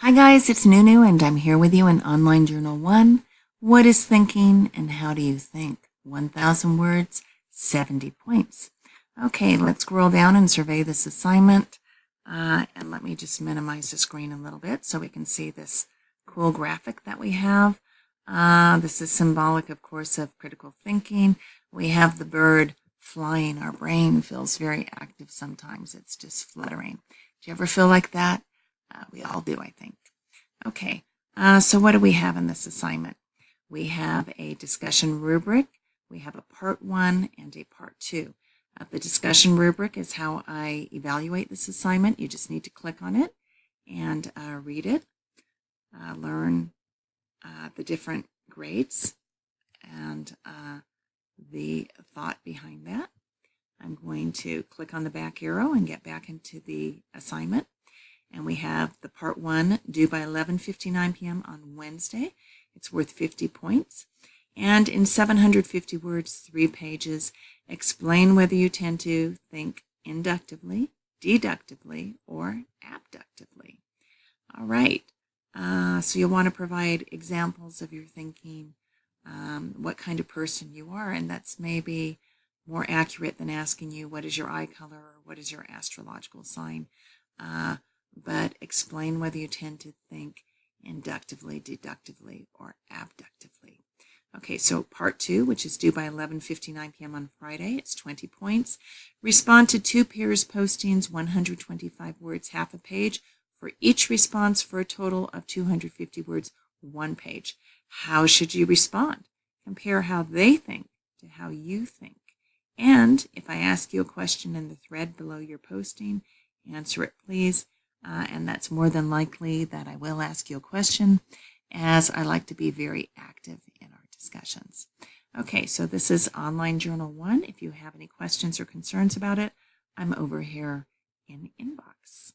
Hi guys, it's Nunu and I'm here with you in Online Journal 1. What is thinking and how do you think? 1,000 words, 70 points. Okay, let's scroll down and survey this assignment. And let me just minimize the screen a little bit so we can see this cool graphic that we have. This is symbolic, of course, of critical thinking. We have the bird flying. Our brain feels very active sometimes. It's just fluttering. Do you ever feel like that? We all do, I think. Okay, so what do we have in this assignment? We have a discussion rubric, we have a part 1 and a part 2. The discussion rubric is how I evaluate this assignment. You just need to click on it and read it, learn the different grades and the thought behind that. I'm going to click on the back arrow and get back into the assignment. And we have the part 1 due by 11:59 p.m. on Wednesday. It's worth 50 points. And in 750 words, 3 pages, explain whether you tend to think inductively, deductively, or abductively. All right. So you'll want to provide examples of your thinking, what kind of person you are, and that's maybe more accurate than asking you what is your eye color or what is your astrological sign. But explain whether you tend to think inductively, deductively, or abductively. Okay, so part 2, which is due by 11:59 p.m. on Friday, it's 20 points. Respond to 2 peers postings, 125 words, half a page. For each response, for a total of 250 words, 1 page. How should you respond? Compare how they think to how you think. And if I ask you a question in the thread below your posting, answer it, please. And that's more than likely that I will ask you a question, as I like to be very active in our discussions. Okay, so this is Online Journal 1. If you have any questions or concerns about it, I'm over here in inbox.